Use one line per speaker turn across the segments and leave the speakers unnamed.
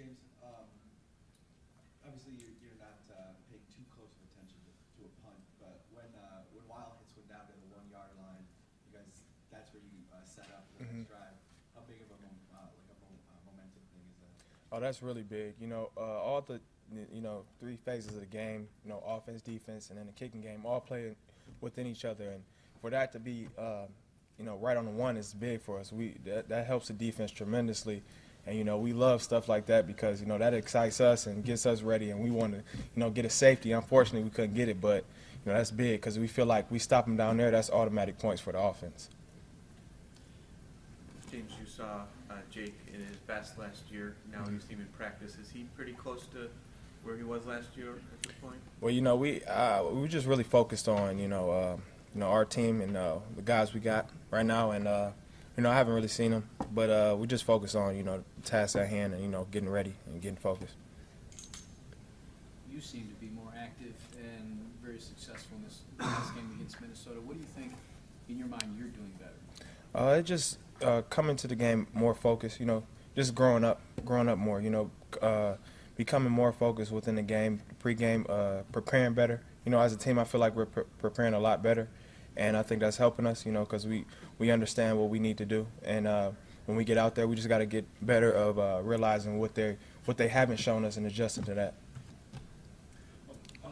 James, obviously you're not paying too close of attention to a punt, but when Wild hits one down to the 1 yard line, you guys, that's where you set up the next drive. How big of a momentum thing is that?
Oh, that's really big. All the three phases of the game, offense, defense, and then the kicking game, all play within each other, and for that to be right on the one is big for us. That helps the defense tremendously. And, we love stuff like that because, that excites us and gets us ready. And we want to, get a safety. Unfortunately, we couldn't get it, but, that's big because we feel like we stop them down there, that's automatic points for the offense.
James, you saw Jake in his best last year. Now you see him in practice. Is he pretty close to where he was last year at this point?
Well, we just really focused on, our team and the guys we got right now. And, I haven't really seen them, but we just focus on, the task at hand and, getting ready and getting focused.
You seem to be more active and very successful in this last game against Minnesota. What do you think, in your mind, you're doing better?
It just coming to the game more focused, just growing up more, becoming more focused within the game, pregame, preparing better. As a team, I feel like we're preparing a lot better. And I think that's helping us, because we understand what we need to do. And when we get out there, we just got to get better of realizing what they haven't shown us and adjusting to that.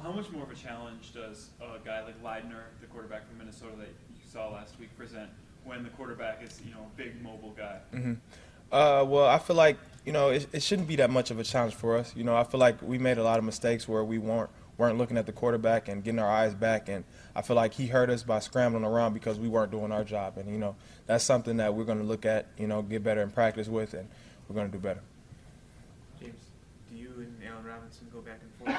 How much more of a challenge does a guy like Leidner, the quarterback from Minnesota that you saw last week, present when the quarterback is, a big mobile guy?
Mm-hmm. Well, I feel like, it shouldn't be that much of a challenge for us. I feel like we made a lot of mistakes where we weren't looking at the quarterback and getting our eyes back, and I feel like he hurt us by scrambling around because we weren't doing our job. And, that's something that we're going to look at, get better in practice with, and we're going to do better.
James, do you and Allen Robinson go back and forth a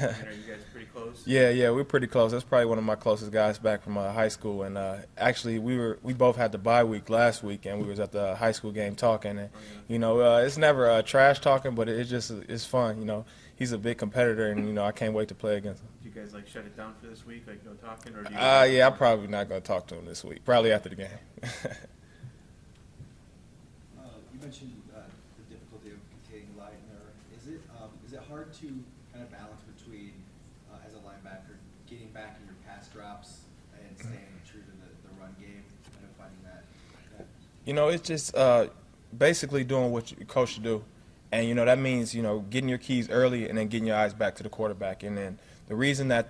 lot? And are you guys pretty close?
Yeah, we're pretty close. That's probably one of my closest guys back from high school. And actually, we both had the bye week last week, and we was at the high school game talking. And it's never trash talking, but it's fun. He's a big competitor, and I can't wait to play against him.
Do you guys shut it down for this week, no talking, or do you?
Yeah, I'm probably not going to talk to him this week. Probably after the game.
You mentioned the difficulty of containing Leidner. Is it hard to kind of balance between as a linebacker getting back in your pass drops and staying true to the run game and finding that?
It's just basically doing what you coach to do. And, that means, getting your keys early and then getting your eyes back to the quarterback. And then the reason that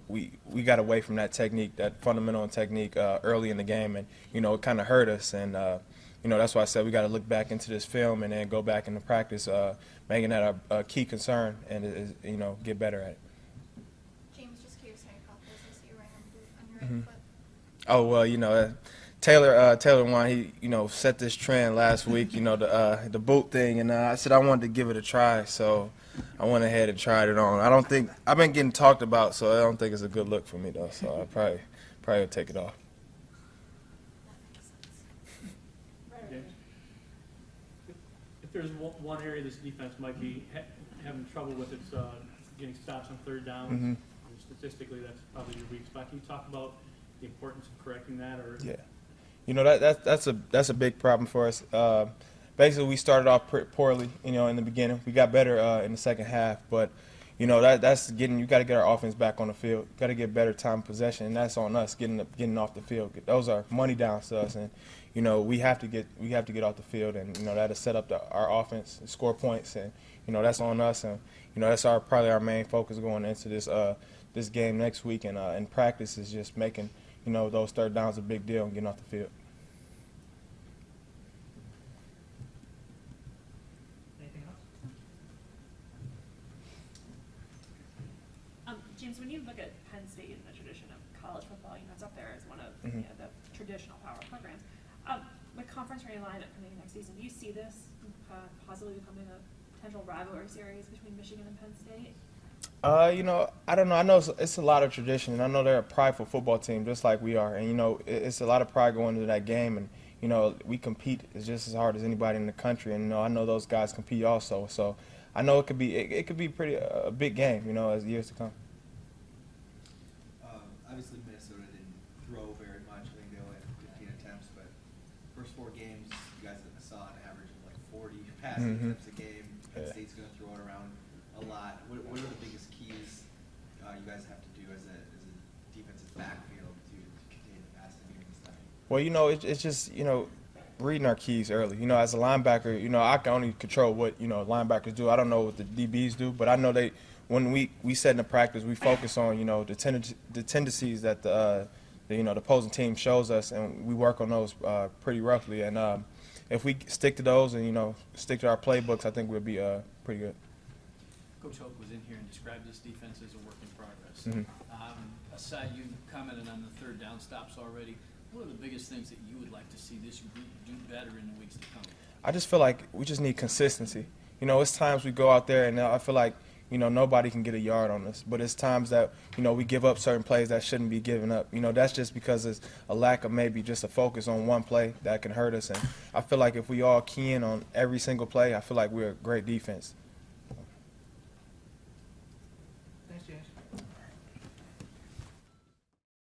we got away from that technique, that fundamental technique early in the game, and, it kind of hurt us. And, that's why I said we got to look back into this film and then go back into practice, making that a key concern and, get better at it.
James, just curious how you caught this. I see you right on your right foot.
Oh, well, Taylor Wine, he, set this trend last week, the boot thing, and I said I wanted to give it a try, so I went ahead and tried it on. I've been getting talked about, so I don't think it's a good look for me, though, so I probably will take it off.
If there's one area this defense might be having trouble with, it's getting stops on third down.
Mm-hmm.
Statistically, that's probably your weak spot. Can you talk about the importance of correcting that? Or
yeah. That's a big problem for us. Basically, we started off poorly, in the beginning. We got better in the second half, but you got to get our offense back on the field. Got to get better time possession, and that's on us getting off the field. Those are money downs to us, and we have to get off the field, and that'll set up our offense, score points, and that's on us, and that's probably our main focus going into this game next week, and in practice is just making those third downs a big deal and getting off the field.
anything else?
James, when you look at Penn State and the tradition of college football, it's up there as one of
Mm-hmm.
the traditional power programs. With conference realignment coming next season, do you see this possibly becoming a potential rivalry series between Michigan and Penn State?
I don't know. I know it's a lot of tradition, and I know they're a prideful football team, just like we are. And it's a lot of pride going into that game, and we compete just as hard as anybody in the country. And I know those guys compete also. So I know it could be pretty a big game, as years to come.
Obviously, Minnesota didn't throw very much. I think they only had 15 attempts, but first 4 games, you guys saw an average of like 40 passing attempts a game. Penn State what are the biggest keys you guys have to do as a defensive backfield to contain the passing game this time?
Well, it's just, reading our keys early. As a linebacker, I can only control what, linebackers do. I don't know what the DBs do, but I know when we set in the practice, we focus on, the tendencies that the opposing team shows us, and we work on those pretty roughly. And if we stick to those and, stick to our playbooks, I think we'll be pretty good.
Coach Hoke was in here and described this defense as a work in progress.
Mhm.
Aside, you commented on the third down stops already. What are the biggest things that you would like to see this group do better in the weeks to come?
I just feel like we just need consistency. It's times we go out there and I feel like, nobody can get a yard on us. But it's times that, we give up certain plays that shouldn't be given up. That's just because it's a lack of maybe just a focus on one play that can hurt us. And I feel like if we all key in on every single play, I feel like we're a great defense.
Thanks, James.